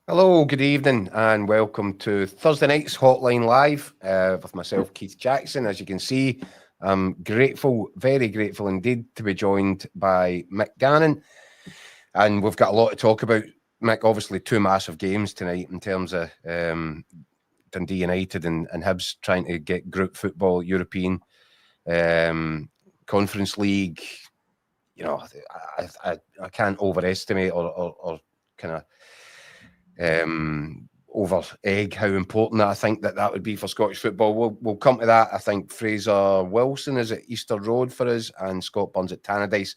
Hello, good evening, and welcome to Thursday night's Hotline Live with myself, Keith Jackson. As you can see, I'm grateful, very grateful indeed, to be joined by Mick Gannon. And we've got a lot to talk about. Mick, obviously, two massive games tonight in terms of Dundee United and Hibs trying to get group football, European, Conference League. You know, I can't overestimate or kind of over egg how important I think that would be for Scottish football. We'll come to that. I think Fraser Wilson is at Easter Road for us and Scott Burns at Tannadice,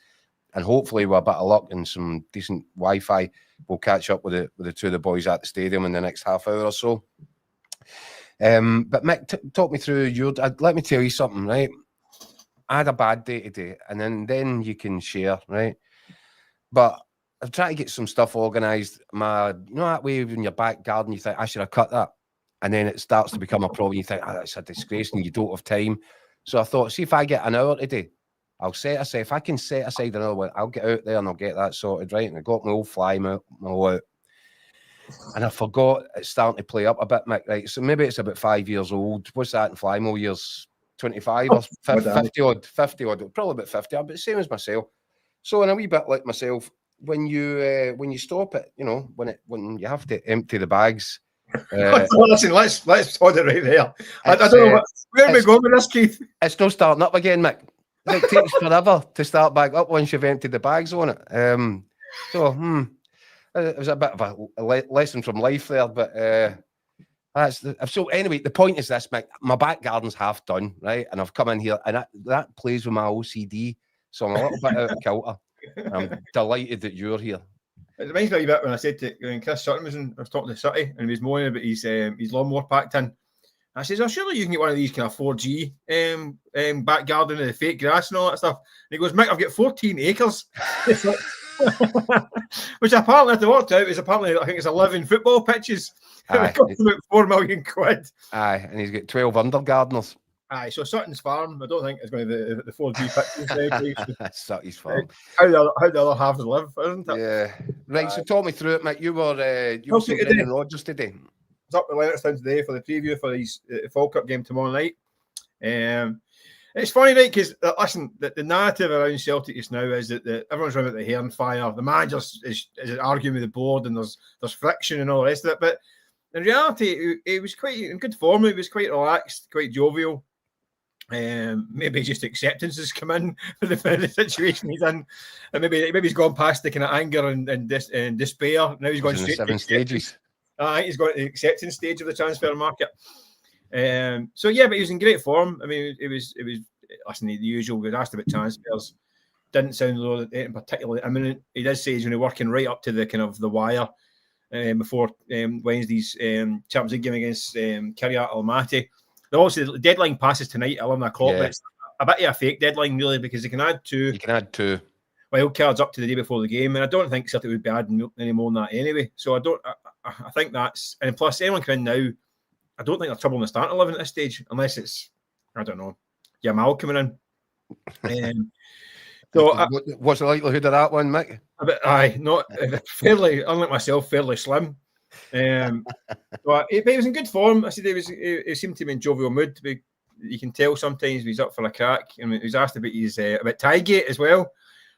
and hopefully with a bit of luck and some decent Wi-Fi, we'll catch up with the two of the boys at the stadium in the next half hour or so. But Mick, talk me through let me tell you something, right? I had a bad day today, and then you can share, right? But I'm trying to get some stuff organised. You know that way in your back garden, you think, I should have cut that. And then it starts to become a problem. You think, that's a disgrace, and you don't have time. So I thought, see if I get an hour today, I'll set aside. If I can set aside another one, I'll get out there and I'll get that sorted, right? And I got my old fly out. And I forgot it's starting to play up a bit, Mick, right? So maybe it's about 5 years old. What's that in Flymo years? 25 or 50 odd, probably about 50, but same as myself. So in a wee bit like myself, when you stop it, you know, when you have to empty the bags. Listen, let's hold it right there. I don't know where we going with this, Keith. It's not starting up again, Mick. It takes forever to start back up once you've emptied the bags on it. It was a bit of a lesson from life there, but so anyway, the point is this, Mick. My back garden's half done, right? And I've come in here, and that plays with my OCD, so I'm a little bit out of kilter. I'm delighted that you're here. It reminds me a bit when I said when Chris Sutton I was talking to Sutty, and he was moaning about his lawnmower packed in. I says, "Oh, surely you can get one of these kind of 4G back garden of the fake grass and all that stuff." And he goes, "Mick, I've got 14 acres." Which apparently, after worked out, is apparently, I think it's 11 football pitches. It cost about £4 million. Aye, and he's got 12 under gardeners. Aye, so Sutton's farm, I don't think it's going to be the 4G pitches. Sutton's farm. How the other halves live, isn't it? Yeah. Right, so talk me through it, mate. You were seeing Brendan Rodgers today. I was up at Leonardstown today for the preview for his Falkirk game tomorrow night. It's funny, right? Because listen, the narrative around Celtic just now is that everyone's running at the hair and fire. The manager is arguing with the board, and there's friction and all the rest of it. But in reality, he was quite in good form. He was quite relaxed, quite jovial. Maybe just acceptance has come in for the situation he's in, and maybe he's gone past the kind of anger and despair. Now he's going straight to 7 stages. I think he's got the acceptance stage of the transfer market. So yeah, but he was in great form. I mean, it was listen, the usual. We asked about transfers, didn't sound particularly imminent. He did say he's going to be working right up to the kind of the wire before Wednesday's Champions League game against Kiryat Almaty. Obviously, the deadline passes tonight at 11 o'clock. Yeah. But it's a bit of a fake deadline, really, because you can add two wild cards up to the day before the game, and I don't think Celtic would be adding any more than that anyway. So I think that's, and plus anyone coming in now, I don't think there's trouble in the starting 11 at this stage, unless it's, I don't know, Yamal coming in. So what's the likelihood of that one, Mick? Not fairly, unlike myself, fairly slim. But he was in good form. I said he seemed to be in jovial mood. You can tell sometimes he's up for a crack. I mean, he was asked about his about Tiegate as well,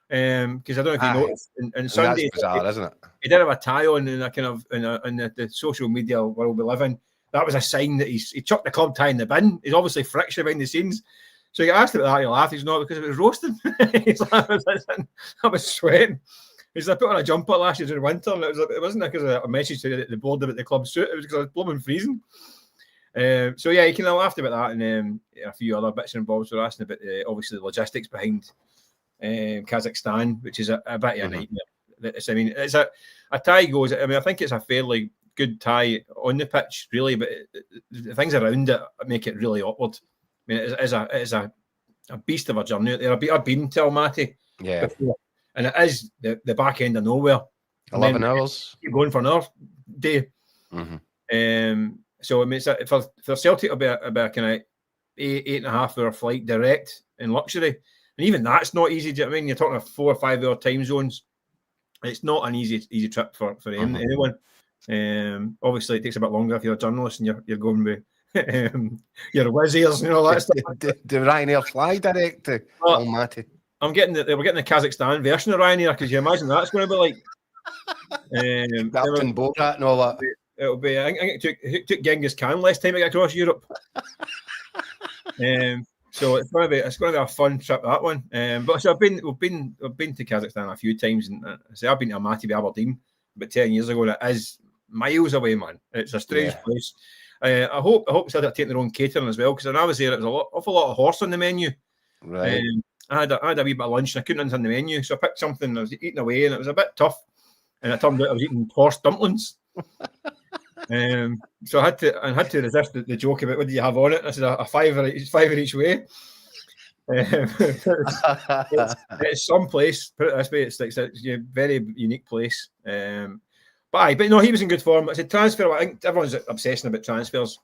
because I don't know if you noticed. And Sunday, that's bizarre, isn't it? He did have a tie on in a kind of in the social media world we live in. That was a sign that he chucked the club tie in the bin. He's obviously friction behind the scenes. So he got asked about that. He laughed. He's not, because it was roasting. He's like, I was sweating. He's like, I put on a jumper last year during winter, and it wasn't because of a message to the board about the club suit. It was because I was blooming freezing. So yeah, he kind of laughed about that, and a few other bits and bobs were asking about obviously the logistics behind Kazakhstan, which is a bit of a nightmare. I mean, it's a tie goes. I mean, I think it's a fairly good tie on the pitch, really, but the things around it make it really awkward. I mean, it is a beast of a journey out there. I've been to Almaty before, and it is the back end of nowhere. 11 hours. Keep going for another day. Mm-hmm. So I mean, for Celtic, it'll be a kind of 8.5 hour flight direct in luxury, and even that's not easy. Do you know what I mean? You're talking 4 or 5 hour time zones. It's not an easy trip for anyone. Obviously, it takes a bit longer if you're a journalist and you're going with your whiz ears and all that stuff. The Ryanair fly direct to Almaty. We're getting the Kazakhstan version of Ryanair, because you imagine that's going to be like Captain Borat and all that. It'll be. I think it took Genghis Khan less time to get across Europe. So it's going to be a fun trip, that one. But so we've been to Kazakhstan a few times, and I've been to Almaty with Aberdeen about 10 years ago, and it is miles away, man. It's a strange place. I hope Celtic are taking their own catering as well, because when I was there, it was awful lot of horse on the menu. Right. I had a wee bit of lunch and I couldn't understand the menu, so I picked something. I was eating away, and it was a bit tough. And it turned out I was eating horse dumplings. So I had to resist the joke about what do you have on it. I said a fiver each way. It's some place. Put it this way, it's a very unique place. But no, he was in good form. I said transfer. I think everyone's obsessing about transfers.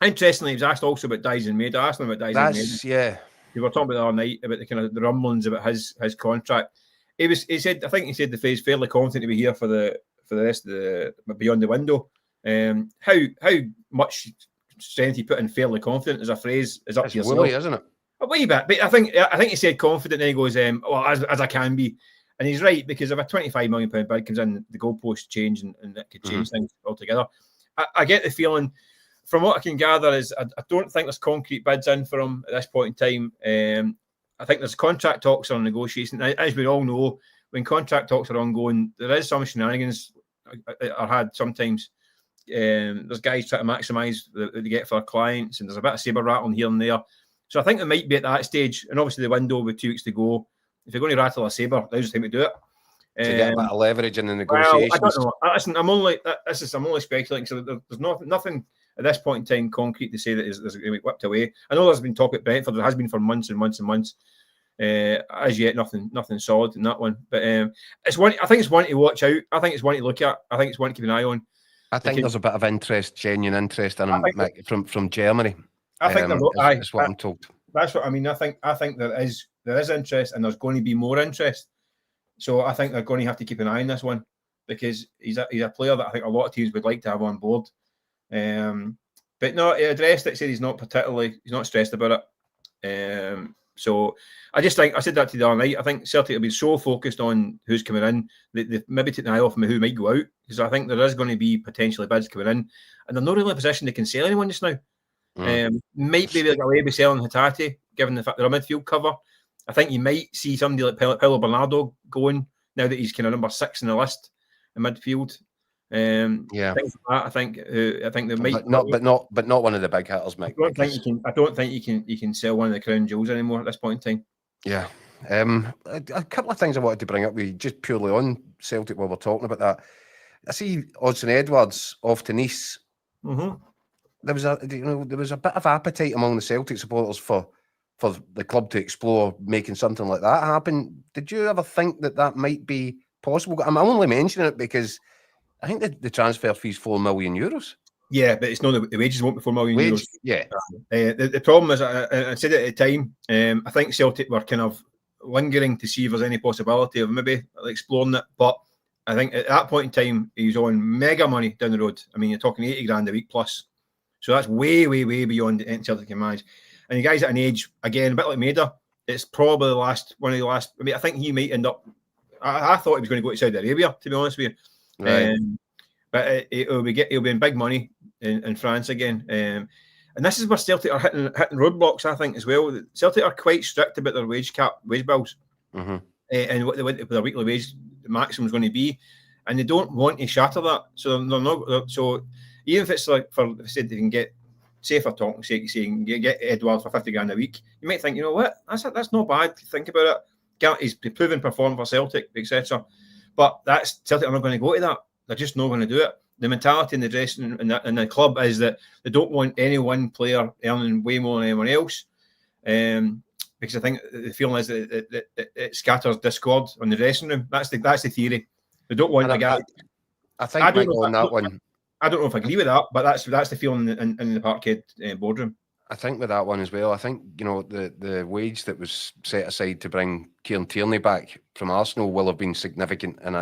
Interestingly, he was asked also about Daizen Maeda. I asked him about Daizen Maeda. Yeah. We were talking about the other night about the kind of the rumblings about his contract. He said the phrase fairly confident to be here for the rest of the beyond the window. How much strength he put in fairly confident as a phrase is up to yourself. Woolly, isn't it? A wee bit, but I think he said confident, then he goes, well, as I can be. And he's right, because if a £25 million bid comes in, the goalposts change and that could change things altogether. I get the feeling, from what I can gather, is I don't think there's concrete bids in for him at this point in time. I think there's contract talks on negotiation. As we all know, when contract talks are ongoing, there is some shenanigans are had sometimes. There's guys trying to maximise what they get for their clients, and there's a bit of sabre rattling here and there. So I think it might be at that stage, and obviously the window with 2 weeks to go. If you're going to rattle a sabre, now's the time to do it. To get a bit of leverage in the negotiations. Well, I don't know. Listen, I'm only speculating. So there's nothing at this point in time concrete to say that there's going to be whipped away. I know there's been talk at Brentford. There has been for months and months and months. As yet, nothing solid in that one. But it's one. I think it's one to watch out. I think it's one to look at. I think it's one to keep an eye on. I think there's a bit of interest, genuine interest in him from Germany. I think that's what I'm told. That's what I mean. I think there is interest, and there's going to be more interest. So I think they're going to have to keep an eye on this one, because he's a player that I think a lot of teams would like to have on board. But no, he addressed it. Said he's not stressed about it. So I just think, I said that to the other night, I think Celtic will be so focused on who's coming in, they maybe take an eye off who might go out, because I think there is going to be potentially bids coming in, and they're not really in a position they can sell anyone just now. Might be like a way of selling Hatate, given the fact they're a midfield cover. I think you might see somebody like Paulo Bernardo going, now that he's kind of number 6 in the list in midfield. I think they might but not one of the big hitters, Mike. I don't think you can sell one of the crown jewels anymore at this point in time. Yeah. A couple of things I wanted to bring up with you, just purely on Celtic while we're talking about that. I see Odsonne Edwards off to Nice. There was a bit of appetite among the Celtic supporters for the club to explore making something like that happen. Did you ever think that might be possible? I'm only mentioning it because I think the transfer fee's €4 million. Yeah, but it's not the wages won't be €4 million. Yeah. The problem is, I said it at the time. I think Celtic were kind of lingering to see if there's any possibility of maybe exploring it. But I think at that point in time, he was on mega money down the road. I mean, you're talking 80 grand a week plus. So that's way, way, way beyond anything Celtic can manage. And the guy's at an age, again, a bit like Maeda. It's probably one of the last. I mean, I think he might end up. I thought he was going to go to Saudi Arabia, to be honest with you. Right. But he'll be in big money in France again. And this is where Celtic are hitting roadblocks, I think, as well. Celtic are quite strict about their wage bills, and what their weekly wage maximum is going to be, and they don't want to shatter that. So they're not. So even if it's like, for said, they can get, say for talking sake, you can get Edwards for 50 grand a week, you might think, you know what, that's not bad. Think about it. He's proven perform for Celtic, etc. But Celtic are not going to go to that. They're just not going to do it. The mentality in the dressing in the club is that they don't want any one player earning way more than anyone else, because I think the feeling is that it scatters discord on the dressing room. That's the theory. They don't want the guy. I don't know if I agree with that, but that's the feeling in the Parkhead boardroom. I think with that one as well, I think, the wage that was set aside to bring Kieran Tierney back from Arsenal will have been significant, and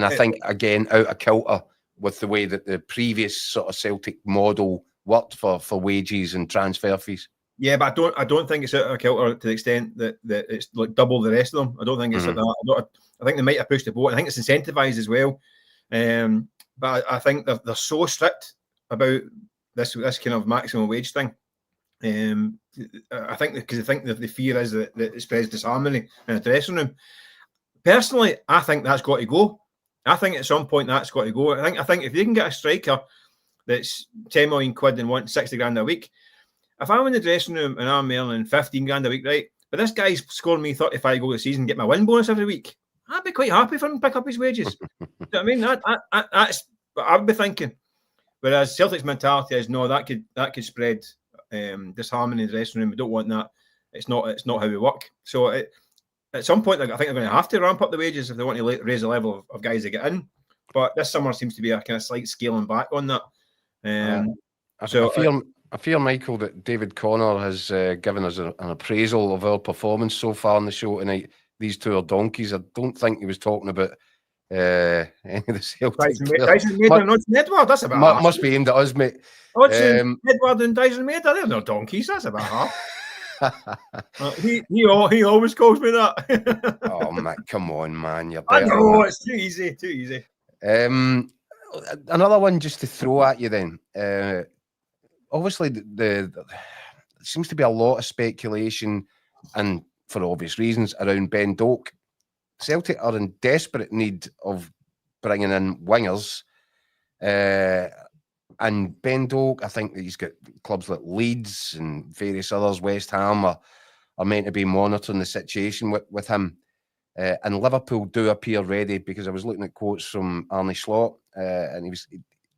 I think, again, out of kilter with the way that the previous sort of Celtic model worked for wages and transfer fees. Yeah, but I don't think it's out of kilter to the extent that it's like double the rest of them. I don't think it's like that. I think they might have pushed the boat. I think it's incentivized as well. But I think they're so strict about this kind of maximum wage thing. I think that the fear is that it spreads disharmony in the dressing room. Personally, I think that's got to go. I think at some point that's got to go. I think if you can get a striker that's 10 million quid and wants 60 grand a week, if I'm in the dressing room and I'm earning 15 grand a week, right, but this guy's scoring me 35 goals a season, get my win bonus every week, I'd be quite happy for him to pick up his wages. You know what I mean? That's what I would be thinking. Whereas Celtic's mentality is no, that could spread disharmony in the dressing room. We don't want that. It's not how we work. So at some point, I think they're going to have to ramp up the wages if they want to raise the level of guys that get in. But this summer seems to be a kind of slight scaling back on that. I fear, Michael, that David Connor has given us an appraisal of our performance so far on the show tonight. These two are donkeys. I don't think he was talking about any of the Celtic Dyson Maeda and Odds Edward. That's about must be aimed at us, mate. Odds Edward and Dyson Maeda, they're not donkeys. That's about half. He always calls me that. Oh, Mick, come on, man. You're better. I know, it's too easy. Another one just to throw at you then. Obviously, there seems to be a lot of speculation, and for obvious reasons, around Ben Doak. Celtic are in desperate need of bringing in wingers. And Ben Doak, I think that he's got clubs like Leeds and various others, West Ham, are meant to be monitoring the situation with him. And Liverpool do appear ready, because I was looking at quotes from Arne Slot, and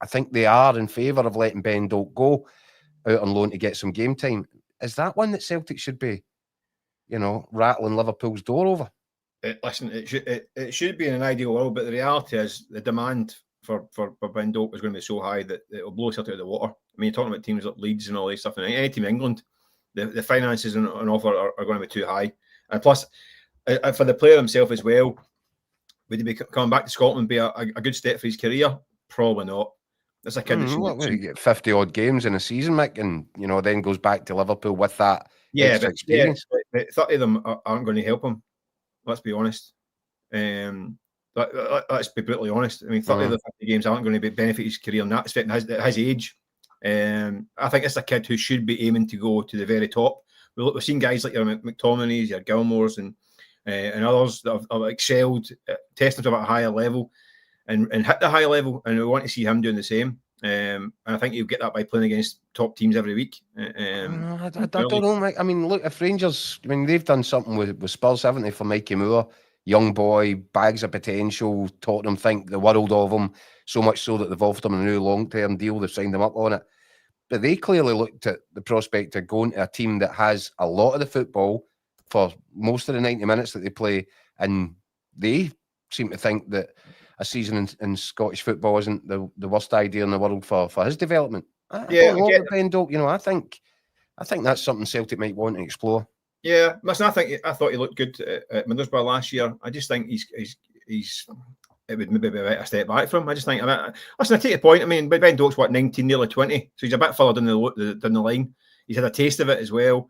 I think they are in favour of letting Ben Doak go out on loan to get some game time. Is that one that Celtic should be, rattling Liverpool's door over? Listen, it should be in an ideal world, but the reality is the demand for Ben Doak is going to be so high that it will blow Celtic out of the water. I mean, you're talking about teams like Leeds and all this stuff, and any team in England, the finances on offer are going to be too high. And plus, for the player himself as well, would he be coming back to Scotland be a good step for his career? Probably not. That's a kid that should get 50 odd games in a season, Mick, and then goes back to Liverpool with that extra experience. But 30 of them aren't going to help him. Let's be honest. Let's be brutally honest. I mean, 30 of the 50 games aren't going to benefit his career in that respect at his age. I think it's a kid who should be aiming to go to the very top. We've seen guys like your McTominays, your Gilmores, and others that have excelled, tested to a higher level, and hit the higher level. And we want to see him doing the same. And I think he'll get that by playing against top teams every week. I don't know, Mike. I mean, look, if Rangers, they've done something with Spurs, haven't they, for Mikey Moore? Young boy, bags of potential. Tottenham think the world of him, so much so that they've offered him a new long-term deal. They've signed him up on it. But they clearly looked at the prospect of going to a team that has a lot of the football for most of the 90 minutes that they play, and they seem to think that a season in Scottish football isn't the worst idea in the world for his development. I don't know about Ben Doak. I think that's something Celtic might want to explore. Yeah, listen, I thought he looked good at Middlesbrough last year. I just think he's it would maybe be a step back from him. I just think, listen, I take your point. I mean, Ben Doak's 19, nearly 20, so he's a bit further down the line. He's had a taste of it as well.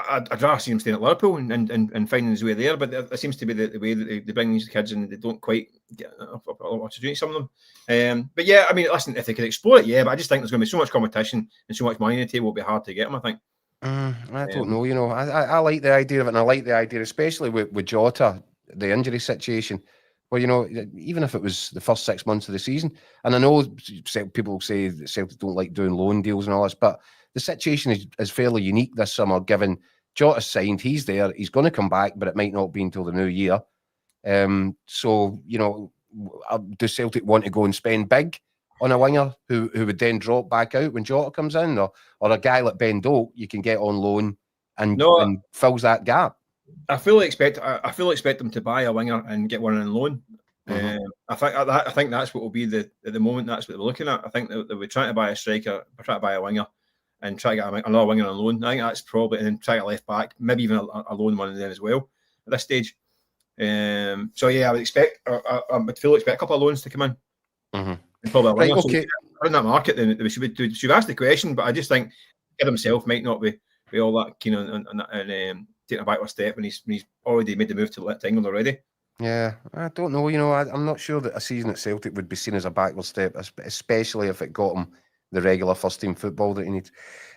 I'd rather see him staying at Liverpool and finding his way there, but it seems to be the way that they bring these kids and they don't quite get an opportunity, some of them. But yeah, I mean, listen, if they could explore it, yeah, but I just think there's going to be so much competition and so much money on the table, it'll be hard to get them, I think. I don't know, I like the idea of it, and I like the idea, especially with Jota, the injury situation, where, even if it was the first 6 months of the season, and I know people say that Celtic don't like doing loan deals and all this, but the situation is fairly unique this summer, given Jota's signed, he's there, he's going to come back, but it might not be until the new year. So, does Celtic want to go and spend big on a winger who would then drop back out when Jota comes in, or a guy like Ben Doak you can get on loan and fills that gap? I fully expect them to buy a winger and get one on loan. I think that's what will be at the moment. That's what they're looking at. I think that we're trying to buy a striker, we're trying to buy a winger, and try to get another winger on loan. I think that's probably, and then try to left back, maybe even a loan one then as well at this stage. So yeah, I would expect, I would fully expect a couple of loans to come in. Mm-hmm. Probably a Right, winger. okay. So in that market, then we should ask the question. But I just think Kid himself might not be all that keen on taking a backward step when he's already made the move to England already. Yeah, I don't know. You know, I'm not sure that a season at Celtic would be seen as a backward step, especially if it got him the regular first team football that he needs.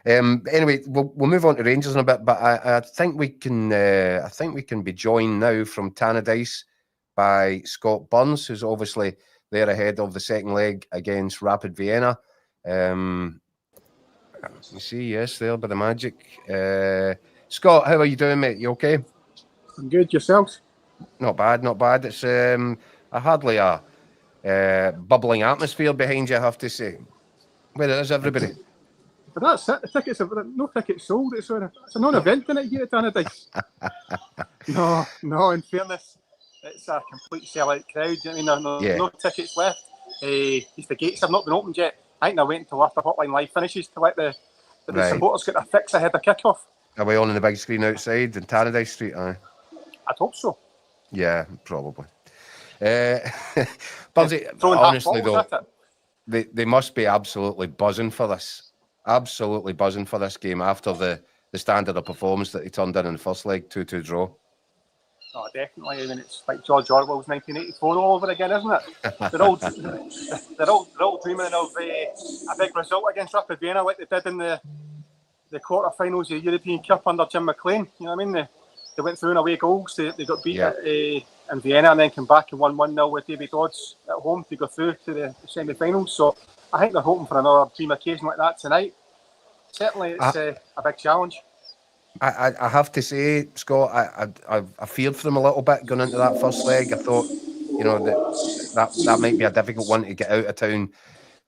Anyway, we'll move on to Rangers in a bit, but I think we can be joined now from Tannadice by Scott Burns, who's obviously there ahead of the second leg against Rapid Vienna. You see, yes, there by the magic. Scott, how are you doing, mate? You okay? I'm good. Yourselves? Not bad, not bad. It's hardly a bubbling atmosphere behind you, I have to say. Where is everybody? But that's it. The tickets are no tickets sold. It's a non-event tonight here at Tannadice. No. In fairness, it's a complete sellout crowd. I mean, no tickets left. The gates have not been opened yet. I think they're waiting until after Hotline Live finishes to let the supporters get their fix ahead of kick-off. Are we on the big screen outside in Tannadice Street? I'd hope so. Yeah, probably. Bugsy, honestly though, they must be absolutely buzzing for this. Absolutely buzzing for this game after the standard of performance that they turned in the first leg, 2-2 draw. Oh, definitely. I mean, it's like George Orwell's 1984 all over again, isn't it? They're all dreaming of a big result against Rapid Vienna like they did in the quarter-finals of the European Cup under Jim McLean. You know what I mean? They went through in away goals. They got beat in Vienna and then came back and won 1-0 with David Dodds at home to go through to the semi-finals. So I think they're hoping for another dream occasion like that tonight. Certainly, it's a big challenge. I have to say, Scott, I feared for them a little bit going into that first leg. I thought, you know, that might be a difficult one to get out of town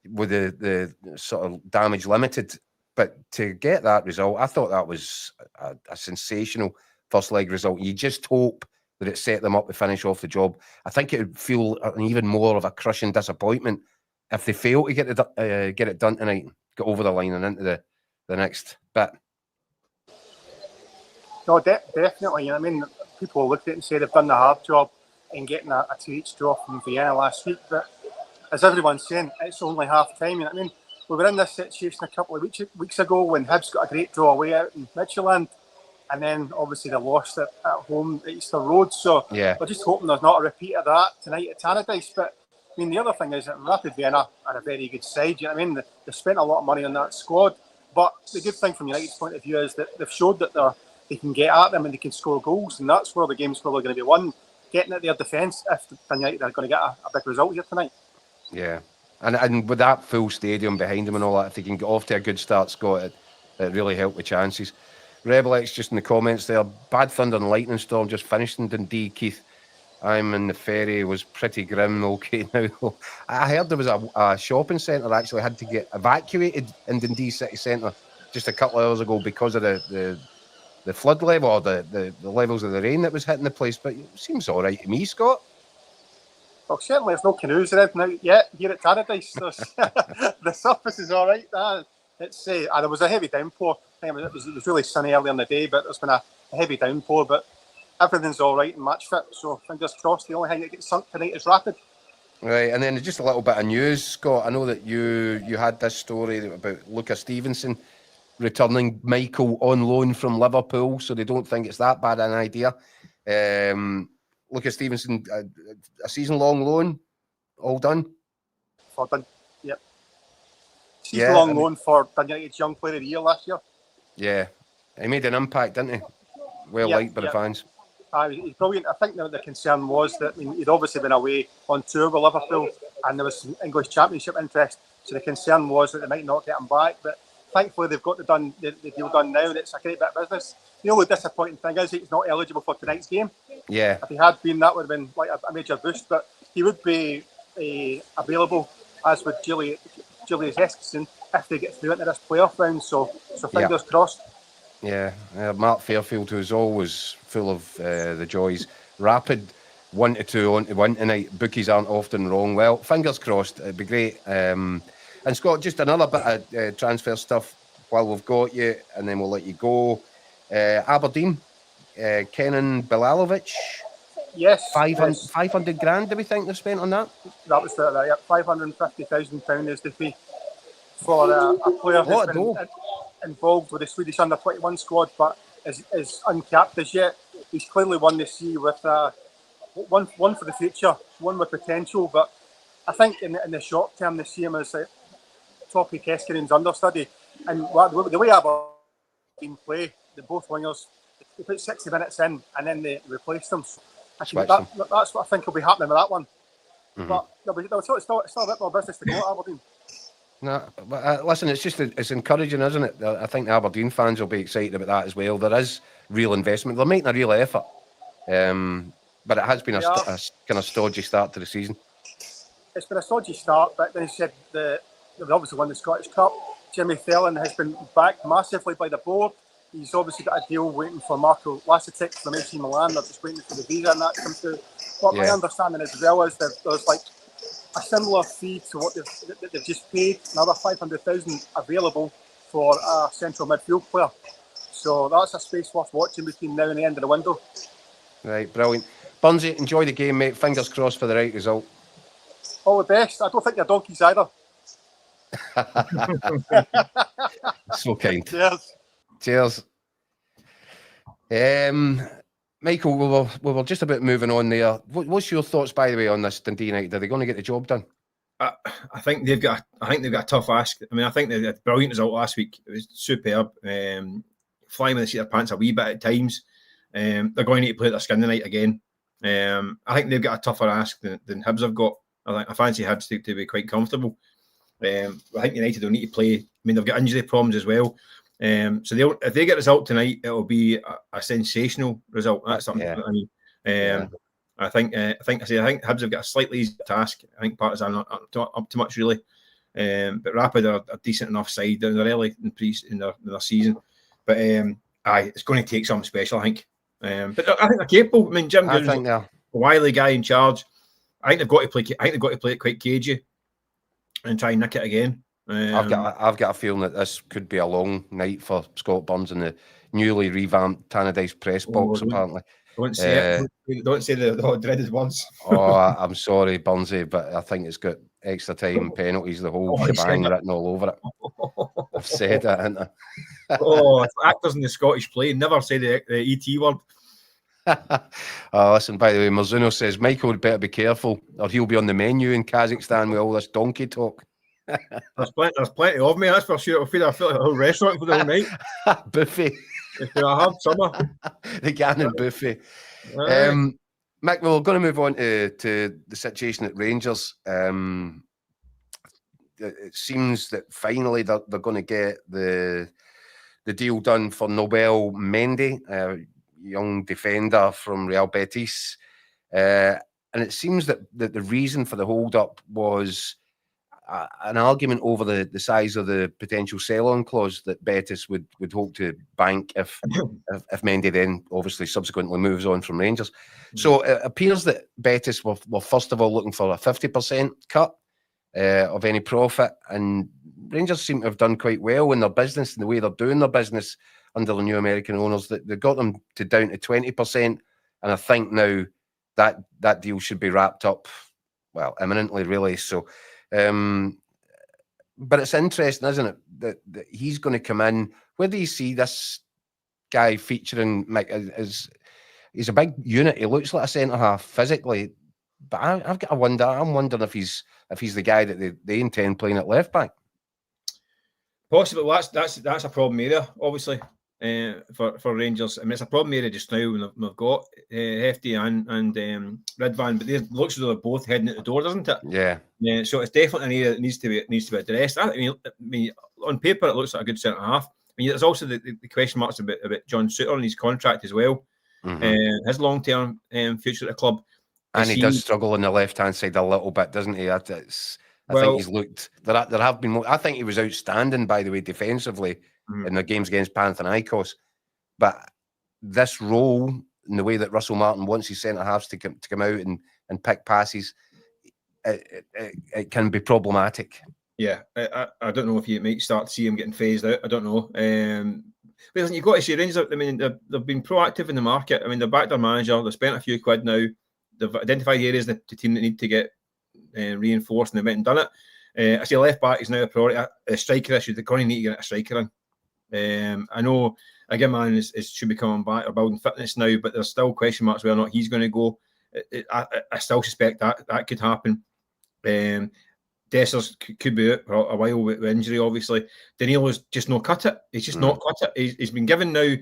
with the sort of damage limited. But to get that result, I thought that was a sensational first leg result. You just hope that it set them up to finish off the job. I think it would feel an even more of a crushing disappointment if they fail to get it done tonight, get over the line and into the next bit. No, definitely. I mean, people look at it and say they've done the hard job in getting a 2-2 draw from Vienna last week. But as everyone's saying, it's only half time. You know what I mean? We were in this situation a couple of weeks ago when Hibs got a great draw away out in Midtjylland. And then obviously they lost it at home at Easter Road. So we're just hoping there's not a repeat of that tonight at Tannadice. But I mean, the other thing is that Rapid Vienna are a very good side. You know what I mean? They've spent a lot of money on that squad. But the good thing from United's point of view is that they've showed that they can get at them and they can score goals. And that's where the game's probably going to be won, getting at their defence if United are going to get a big result here tonight. Yeah. And with that full stadium behind them and all that, if they can get off to a good start, Scott, it really helped with chances. Rebel X just in the comments there. Bad thunder and lightning storm just finished in Dundee, Keith. I'm in the ferry, was pretty grim. Okay, now I heard there was a shopping centre actually had to get evacuated in Dundee city centre just a couple of hours ago because of the flood level or the levels of the rain that was hitting the place. But it seems all right to me, Scott. Well, certainly there's no canoes or anything out yet here at Tannadice. The surface is all right. There was a heavy downpour. It was really sunny earlier in the day, but there's been a heavy downpour. But everything's all right and match fit. So fingers crossed. The only thing that gets sunk tonight is Rapid. Right, and then just a little bit of news, Scott. I know that you had this story about Lucas Stevenson returning Michael on loan from Liverpool, so they don't think it's that bad an idea. Lucas Stevenson, a season-long loan, all done? Yep. Season-long loan for Dundee United's Young Player of the Year last year. Yeah, he made an impact, didn't he? Liked by the fans. He's brilliant. I think the concern was that he'd obviously been away on tour with Liverpool and there was some English Championship interest, so the concern was that they might not get him back, but thankfully they've got the deal done now and it's a great bit of business. The only disappointing thing is he's not eligible for tonight's game. Yeah. If he had been, that would have been like a major boost, but he would be available, as with Julius Eskison, if they get through into this playoff round, so fingers crossed. Yeah, Mark Fairfield, who's always full of the joys. Rapid 1-2 on to win tonight. Bookies aren't often wrong. Well, fingers crossed. It'd be great. And Scott, just another bit of transfer stuff while we've got you, and then we'll let you go. Aberdeen, Kenan Bilalovic Yes. 500 grand, do we think they've spent on that? That was the £550,000 is the fee for a player who's been involved with the Swedish under-21 squad, but is uncapped as yet. He's clearly one to see with one for the future, one with potential. But I think in the short term, they see him as Topi Keskinen's understudy. And the way Aberdeen play, the both wingers, they put 60 minutes in and then they replace them. That's what I think will be happening with that one. Mm-hmm. But there's still a bit more business to go at Aberdeen. No, but listen, it's encouraging, isn't it? I think the Aberdeen fans will be excited about that as well. There is real investment. They're making a real effort. But it has been a kind of stodgy start to the season. It's been a stodgy start, but then he said they've obviously won the Scottish Cup. Jimmy Fallon has been backed massively by the board. He's obviously got a deal waiting for Marco Lacetic from AC Milan. They're just waiting for the visa and that to come through. What my understanding as well is that there's like a similar fee to what they've just paid, another 500,000 available for a central midfield player. So that's a space worth watching between now and the end of the window. Right, brilliant. Bunsey, enjoy the game, mate. Fingers crossed for the right result. All the best. I don't think you're donkeys either. So kind. Cheers. Michael, we were just about moving on there. What's your thoughts, by the way, on this Dundee United? Are they going to get the job done? I think they've got a tough ask. I mean, I think they had a brilliant result last week. It was superb. Flying with the seat of their pants a wee bit at times. They're going to need to play their skin tonight again. I think they've got a tougher ask than Hibs have got. I fancy Hibs to be quite comfortable. I think United will need to play. I mean, they've got injury problems as well. So if they get a result tonight, it will be a sensational result. That's something I mean. I think Hibs have got a slightly easier task. I think Partizan are not up to much really, but Rapid are a decent enough side. They're early in their season, but it's going to take something special. I think, but I think they're capable. I mean, Jim Goodwin's a wily guy in charge. I think they've got to play. I think they've got to play it quite cagey and try and nick it again. I've got a feeling that this could be a long night for Scott Burns in the newly revamped Tannadice press box. Apparently, don't say it. Don't say the dreaded words. I'm sorry, Burnsy, but I think it's got extra time, penalties, the whole shebang written all over it. I've said it, haven't I? Actors in the Scottish play never say the ET word. Listen, by the way, Marzuno says Michael would better be careful or he'll be on the menu in Kazakhstan with all this donkey talk. There's plenty of me, that's for sure. I'll feel like a whole restaurant for the whole night. Buffet. I have summer. The Gannon buffet. Mick, we're going to move on to the situation at Rangers. It seems that finally they're going to get the deal done for Nobel Mendy, a young defender from Real Betis. And it seems that the reason for the hold-up was an argument over the size of the potential sell-on clause that Betis would hope to bank if Mendy then obviously subsequently moves on from Rangers. So it appears that Betis were first of all looking for a 50% cut of any profit, and Rangers seem to have done quite well in their business and the way they're doing their business under the new American owners. That they got them down to 20%, and I think now that deal should be wrapped up, well, imminently, really. So. But it's interesting, isn't it, that he's going to come in. Where do you see this guy featuring? Mick, he's a big unit. He looks like a centre half physically, but I've got to wonder. I'm wondering if he's the guy that they intend playing at left back. Possibly. Well, that's a problem area, obviously, for Rangers. I mean, it's a problem area just now when they've got Hefty and Ridvan, but it looks as though they're both heading out the door, doesn't it? Yeah. So it's definitely an area that needs to be addressed. I mean, on paper it looks like a good centre half. I mean, there's also the question marks about John Souttar and his contract as well. His long-term future at the club. And he does struggle on the left-hand side a little bit, doesn't he? I think he's looked. There have been. I think he was outstanding, by the way, defensively in the games against Panathinaikos. But this role, in the way that Russell Martin wants his centre halves to come out and pick passes, it can be problematic. Yeah, I don't know if you might start to see him getting phased out. I don't know. But you've got to see Rangers. I mean, they've been proactive in the market. I mean, they're back their manager. They've spent a few quid now. they've identified areas that the team that need to get reinforced, and they went and done it. I say left back is now a priority. A striker issue. They're going to need to get a striker in. I know Egerman should be coming back or building fitness now, but there's still question marks whether or not he's going to go. I still suspect that could happen. Dessers could be out for a while with injury, obviously. Danilo's just not cut it. He's just not cut it. He's been given now.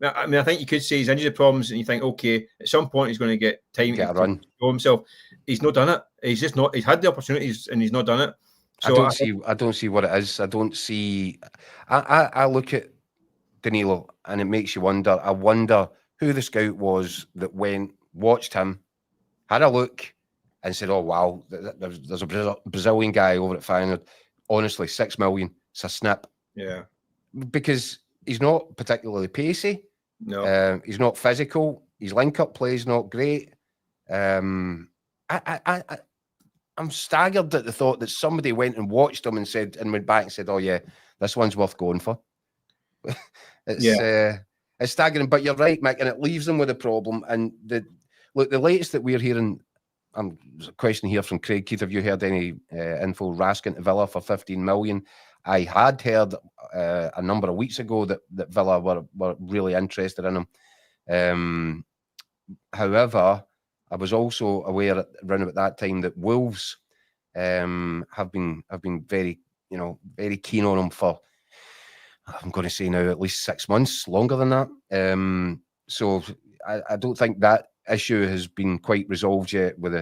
I mean, I think you could say he's injury problems, and you think, okay, at some point he's going to get time to run. Show himself. He's not done it. He's just not. He's had the opportunities, and he's not done it. So I don't see what it is. I don't see. I look at Danilo, and it makes you wonder. I wonder who the scout was that went, watched him, had a look, and said, "Oh wow, there's a Brazilian guy over at Feyenoord. Honestly, 6 million. It's a snap." Yeah, because he's not particularly pacey. No, he's not physical. His link-up play is not great. I'm staggered at the thought that somebody went and watched him and went back and said, "Oh yeah, this one's worth going for." It's staggering. But you're right, Mick, and it leaves them with a problem. And the latest that we're hearing. There's a question here from Craig Keith. Have you heard any info? Raskin to Villa for 15 million. I had heard a number of weeks ago that Villa were really interested in him. However, I was also aware around about that time that Wolves have been very very keen on him for, I'm going to say now, at least 6 months, longer than that. So I don't think that issue has been quite resolved yet with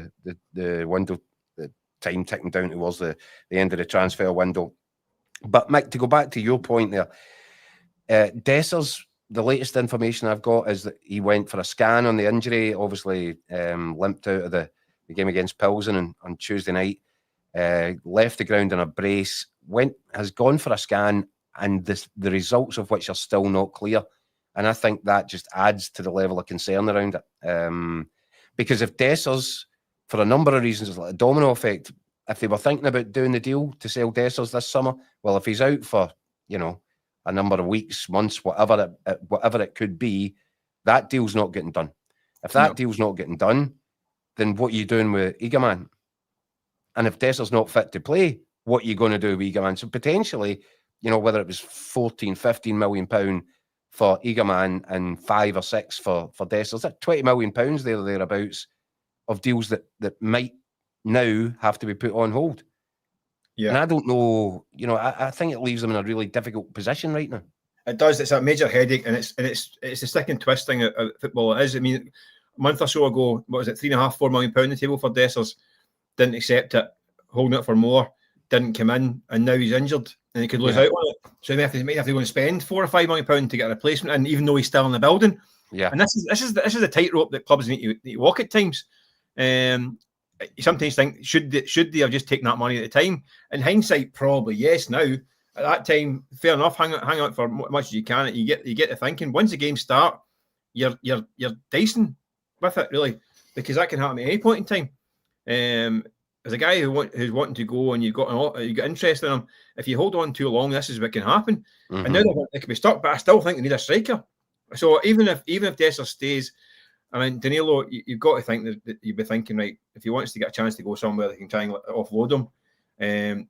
the window, the time ticking down towards the end of the transfer window. But Mick, to go back to your point there, Dessers, the latest information I've got is that he went for a scan on the injury, obviously limped out of the game against Pilsen on Tuesday night, left the ground in a brace, has gone for a scan, and the results of which are still not clear. And I think that just adds to the level of concern around it. Because if Dessers, for a number of reasons, like a domino effect, if they were thinking about doing the deal to sell Dessers this summer, well, if he's out for, a number of weeks, months, whatever it could be, that deal's not getting done. If that deal's not getting done, then what are you doing with Egerman? And if Dessers not fit to play, what are you going to do with Egerman? So potentially, whether it was 14, 15 million pound for Egerman and 5 or 6 for Dessers, that's 20 million pounds thereabouts of deals that might now have to be put on hold. Yeah. And I don't know, I think it leaves them in a really difficult position right now. It does. It's a major headache, and it's a stick and twist thing at football. It is. I mean, a month or so ago, what was it, £3.5-4 million on the table for Dessers, didn't accept it, holding it for more, didn't come in, and now he's injured and he could lose out on it. So they might have to go and spend £4 or £5 million to get a replacement, and even though he's still in the building. Yeah. And this is a tightrope that clubs need to walk at times. You sometimes think, should they have just taken that money at the time? In hindsight, probably yes. Now, at that time, fair enough, hang out for as much as you can. You get to thinking, once the games start, you're dicing with it, really, because that can happen at any point in time. As a guy who's wanting to go and you got interest in him, if you hold on too long, this is what can happen. Mm-hmm. And now they could be stuck, but I still think they need a striker. So even if Dessers stays, I mean, Danilo, you've got to think that you'd be thinking, right, if he wants to get a chance to go somewhere, they can try and offload him.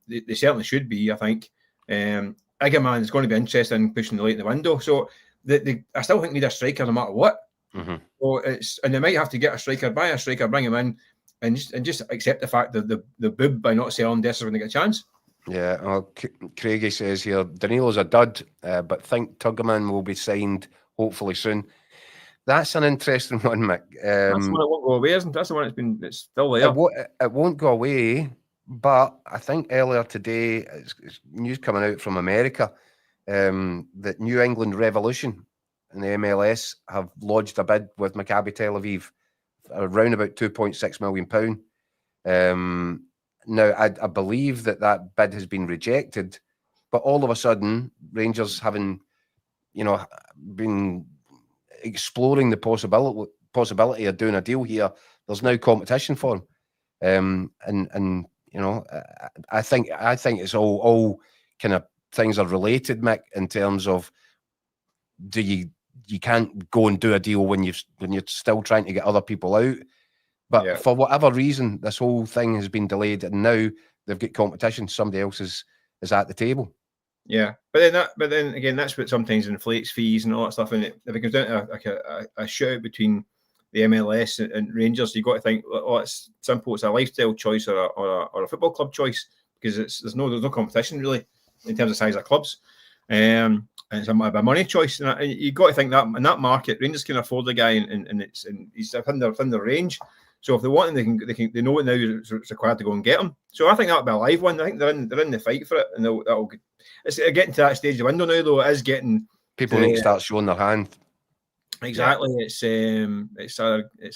They certainly should be, I think. Egerman is going to be interested in pushing the light in the window. So I still think they need a striker no matter what. Mm-hmm. So and they might have to get a striker, buy a striker, bring him in, and just accept the fact that the boob by not selling Dessers when they get a chance. Yeah, well, Craigie says here, Danilo's a dud, but think Tuggerman will be signed hopefully soon. That's an interesting one, Mick. That's the one that won't go away, isn't it? That's the one it's still there. It won't go away, but I think earlier today, it's news coming out from America that New England Revolution and the MLS have lodged a bid with Maccabi Tel Aviv around about £2.6 million. Now, I believe that bid has been rejected, but all of a sudden, Rangers having, been exploring the possibility of doing a deal here, there's now competition for him. And I think it's all kind of things are related, Mick, in terms of you can't go and do a deal when you're still trying to get other people out. But for whatever reason, this whole thing has been delayed, and now they've got competition. Somebody else is at the table. Yeah, but then again, that's what sometimes inflates fees and all that stuff. And if it comes down to a shootout between the MLS and Rangers, you've got to think, oh, it's simple. It's a lifestyle choice or a football club choice, because there's no competition really in terms of size of clubs. And it's a money choice, and you've got to think that in that market, Rangers can afford the guy, and he's within their range. So if they want him, they know it now. It's required to go and get him. So I think that'll be a live one. I think they're in the fight for it, and it's getting to that stage of the window now. Though it is getting people need to start showing their hand. Exactly, yeah. It's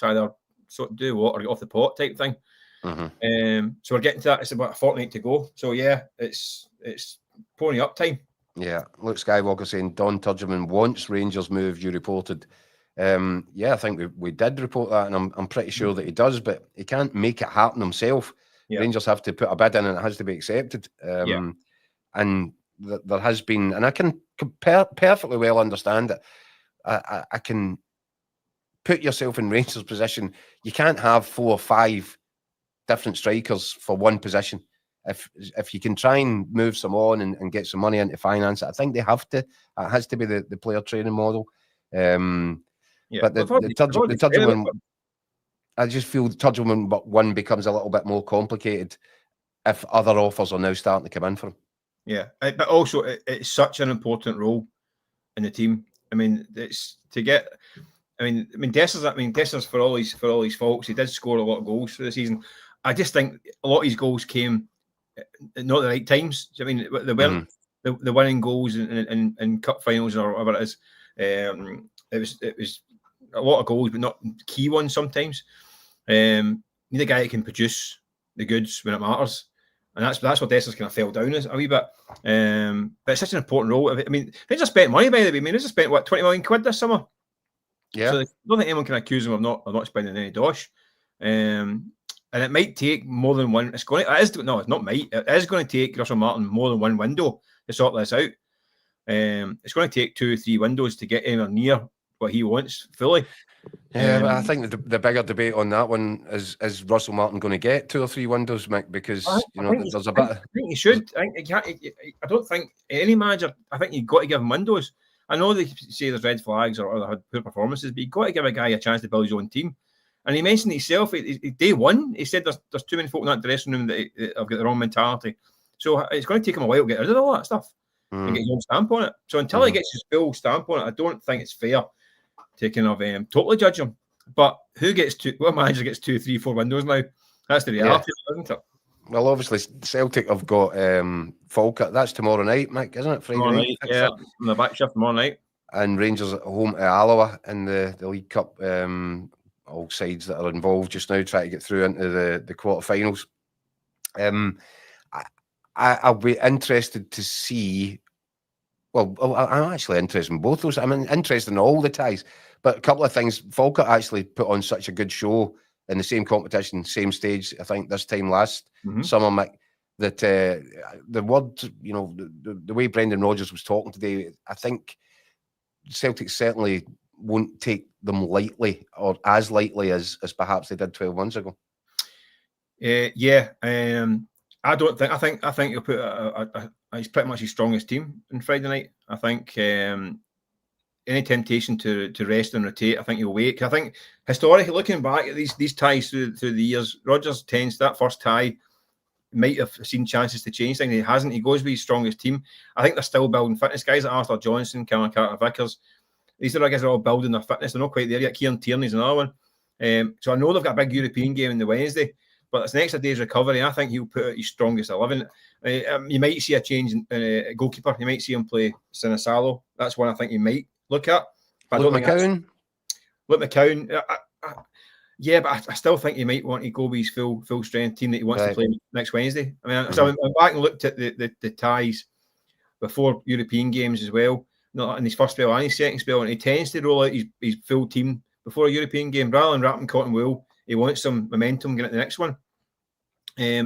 either sort of do what or get off the pot type thing. Mm-hmm. So we're getting to that. It's about a fortnight to go. So yeah, it's pony up time. Yeah, Luke Skywalker saying Don Turgeman wants Rangers move. You reported. Yeah, I think we did report that, and I'm pretty sure that he does, but he can't make it happen himself. Yeah. Rangers have to put a bid in, and it has to be accepted. And there has been, and I can perfectly well understand it. I can put yourself in Rangers' position. You can't have 4 or 5 different strikers for one position. If you can try and move some on and get some money into finance, I think they have to. It has to be the player training model. But the Turgeman, I just feel the Turgeman one becomes a little bit more complicated if other offers are now starting to come in for him. Yeah, but also it's such an important role in the team. I mean, it's to get. I mean, Dessers for all his faults, he did score a lot of goals for the season. I just think a lot of his goals came not at the right times. I mean, they weren't the winning goals in cup finals or whatever it is. It was a lot of goals, but not key ones sometimes. Need a guy that can produce the goods when it matters. And that's where Dessers kind of fell down a wee bit. But it's such an important role. I mean, they just spent money, by the way. I mean, they just spent, what, 20 million quid this summer? Yeah. So I don't think anyone can accuse them of not spending any dosh. And it might take more than one. It is going to take Russell Martin more than one window to sort this out. It's going to take 2 or 3 windows to get anywhere near what he wants fully. Yeah, but I think the bigger debate on that one is Russell Martin going to get 2 or 3 windows, Mick? Because there's a bit. I think he should. I don't think any manager. I think you've got to give him windows. I know they say there's red flags or they had poor performances, but you've got to give a guy a chance to build his own team. And he mentioned himself, day one, he said there's too many folk in that dressing room that have got the wrong mentality. So it's going to take him a while to get rid of all that stuff and get his own stamp on it. So until he gets his full stamp on it, I don't think it's fair to kind of totally judge him. But what manager gets 2, 3, 4 windows now? That's the reality, isn't it? Well, obviously, Celtic have got Falkirk. That's tomorrow night, Mick, isn't it? Friday night? Yeah, on the back shift tomorrow night. And Rangers at home to Alloa in the League Cup. All sides that are involved just now try to get through into the quarterfinals. I'll be interested to see. Well, I'm actually interested in both those. I'm interested in all the ties. But a couple of things. Falkirk actually put on such a good show in the same competition, same stage, I think, this time last summer, Mick, that the word, the way Brendan Rodgers was talking today, I think Celtic certainly won't take them lightly or as lightly as perhaps they did 12 months ago. I don't think. I think he'll put he's pretty much his strongest team on Friday night. I think any temptation to rest and rotate, I think he'll wait. I think historically, looking back at these ties through the years, Rodgers tends that first tie might have seen chances to change things. He hasn't. He goes with his strongest team. I think they're still building fitness. Guys like Arthur Johnson, Cameron Carter-Vickers, these are guys that are all building their fitness. They're not quite there yet. Kieran Tierney's another one. So I know they've got a big European game on the Wednesday, but it's an extra day's recovery. I think he'll put out his strongest 11. You might see a change in goalkeeper. You might see him play Sinisalo. That's one I think you might look at. But Luke McCowan? Luke McCowan. Yeah, but I still think he might want to go with his full strength team that he wants to play next Wednesday. I mean, so I went back and looked at the ties before European games as well. Not in his first spell and his second spell, and he tends to roll out his full team before a European game rather than wrapping cotton wool. He wants some momentum getting at the next one.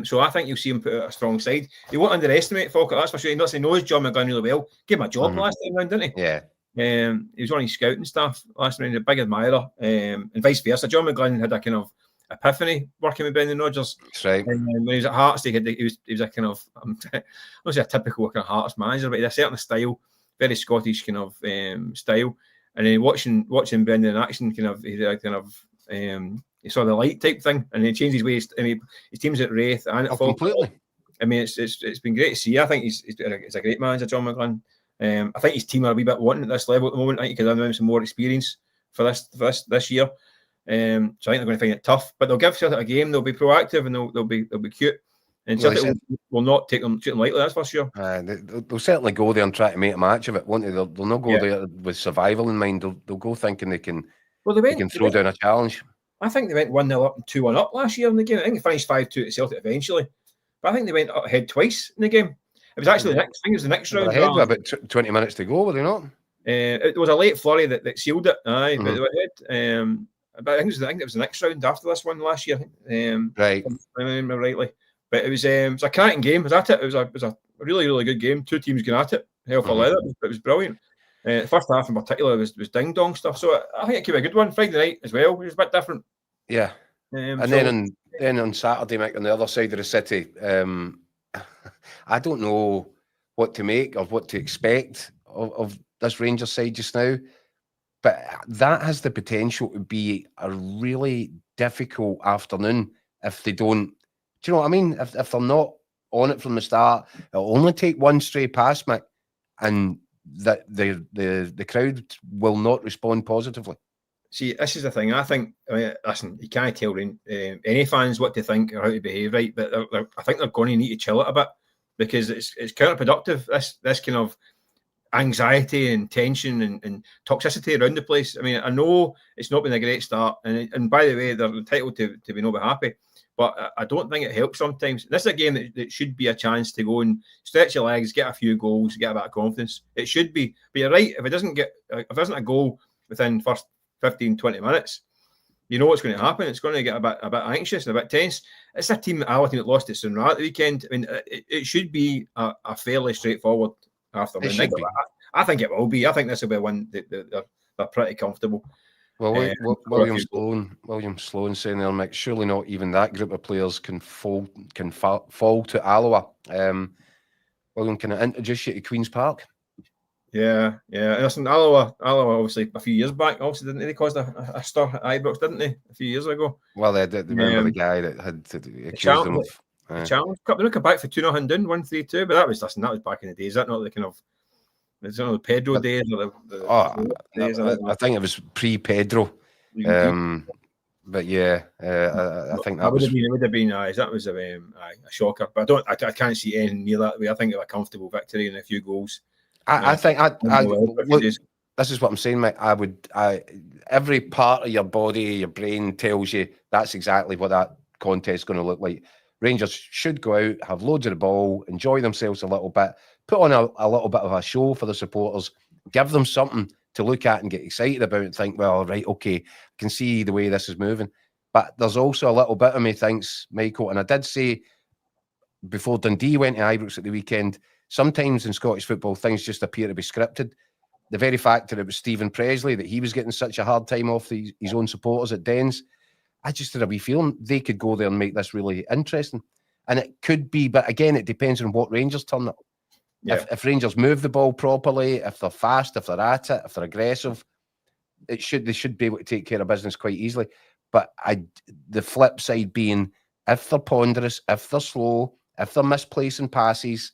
So I think you'll see him put out a strong side. He won't underestimate Falkirk, that's for sure. He knows John McGlynn really well. Gave him a job last time round, didn't he? Yeah. He was on his scouting staff last round, a big admirer, and vice versa. John McGlynn had a kind of epiphany working with Brendan Rodgers. That's right. And when he was at Hearts, he was a kind of, I'm not say a typical kind of Hearts manager, but he had a certain style, very Scottish kind of style. And then watching Brendan in action, he saw the light type thing, and he changed his ways. I mean, his team's at Wraith and at completely. I mean, it's been great to see. I think he's a great manager, John McGlynn. I think his team are a wee bit wanting at this level at the moment. I think he could have some more experience for this year. So I think they're going to find it tough, but they'll give Celtic a game. They'll be proactive and they'll be cute. And Celtic will not treat them lightly. That's for sure. They'll certainly go there and try to make a match of it, won't they? They'll not go there with survival in mind. They'll go thinking they can throw down a challenge. I think they went 1-0 up and 2-1 up last year in the game. I think they finished 5-2 at Celtic eventually, but I think they went ahead twice in the game. It was actually the next round. Ahead with about 20 minutes to go, were they not? It was a late flurry that sealed it. Aye, but they went ahead. But I think it was the next round after this one last year. Right, if I remember rightly. But it was a cracking game. Was that it? It was a really, really good game. Two teams going at it. Hell for leather. It was brilliant. The first half in particular was ding dong stuff. So I think it could be a good one. Friday night as well. It was a bit different. Yeah. And then on Saturday, Mike, on the other side of the city, I don't know what to make or what to expect of this Rangers side just now. But that has the potential to be a really difficult afternoon if they don't. Do you know what I mean? If they're not on it from the start, it'll only take one stray pass, Mick, and that the crowd will not respond positively. See, this is the thing. I think, listen, you can't tell any fans what to think or how to behave, right? But I think they're going to need to chill it a bit because it's counterproductive. This kind of anxiety and tension and toxicity around the place. I mean, I know it's not been a great start, and by the way, they're entitled to be not happy, but I don't think it helps sometimes. This is a game that should be a chance to go and stretch your legs, get a few goals, get a bit of confidence. It should be, but you're right. If there isn't a goal within first 15, 20 minutes, you know what's going to happen. It's going to get a bit anxious and a bit tense. It's a team that lost to Sunra at the weekend. I mean, it should be a fairly straightforward afternoon. I think it will be. I think this will be one that they're pretty comfortable. Well, William Sloan saying there, Mick, surely not even that group of players can fall to Alloa. William, can I introduce you to Queen's Park? Yeah. Listen, Alloa obviously a few years back, obviously didn't they cause a stir at Ibrox, didn't they? A few years ago. Well, they did. Remember the guy that had accused them of the Challenge Cup. They come back for 2-0 down, 1-3-2, but that was back in the days. Is that not the kind of the Pedro days or the days? I think it was pre-Pedro. But yeah, I think that was. It would have been. That was a shocker. But I can't see anything near that way. I think it was a comfortable victory and a few goals. I think look, this is what I'm saying, mate. Every part of your body, your brain tells you that's exactly what that contest is going to look like. Rangers should go out, have loads of the ball, enjoy themselves a little bit, put on a little bit of a show for the supporters, give them something to look at and get excited about and think, well, right, okay, I can see the way this is moving. But there's also a little bit of me thinks, Michael, and I did say before Dundee went to Ibrox at the weekend, sometimes in Scottish football, things just appear to be scripted. The very fact that it was Stephen Presley, that he was getting such a hard time off his own supporters at Dens, I just had a wee feeling they could go there and make this really interesting. And it could be, but again, it depends on what Rangers turn up. Yeah. If Rangers move the ball properly, if they're fast, if they're at it, if they're aggressive, they should be able to take care of business quite easily. But the flip side being, if they're ponderous, if they're slow, if they're misplacing passes,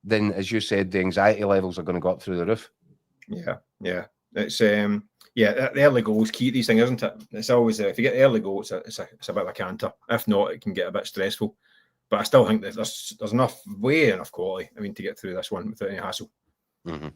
then, as you said, the anxiety levels are going to go up through the roof. Yeah. It's the early goal is key to these things, isn't it? It's always if you get the early goal, it's a bit of a canter. If not, it can get a bit stressful. But I still think that there's enough quality. I mean, to get through this one without any hassle. Mm-hmm.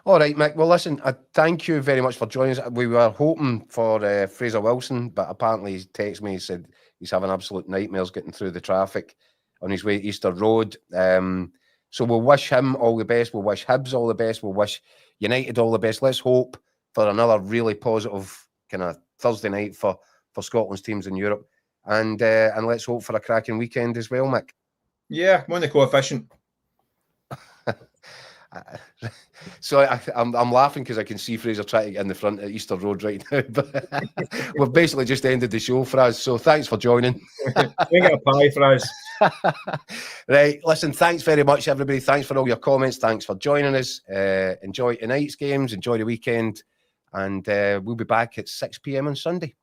All right, Mick. Well, listen, I thank you very much for joining us. We were hoping for Fraser Wilson, but apparently he texted me. He said he's having absolute nightmares getting through the traffic on his way to Easter Road. So we'll wish him all the best. We'll wish Hibs all the best. We'll wish United all the best. Let's hope for another really positive kind of Thursday night for Scotland's teams in Europe. And let's hope for a cracking weekend as well, Mick. Yeah, I'm on the coefficient. So I'm laughing because I can see Fraser trying to get in the front at Easter Road right now. But we've basically just ended the show for us. So thanks for joining. We get a pie for us. Right, listen, thanks very much, everybody. Thanks for all your comments. Thanks for joining us. Enjoy tonight's games. Enjoy the weekend. And we'll be back at 6 p.m. on Sunday.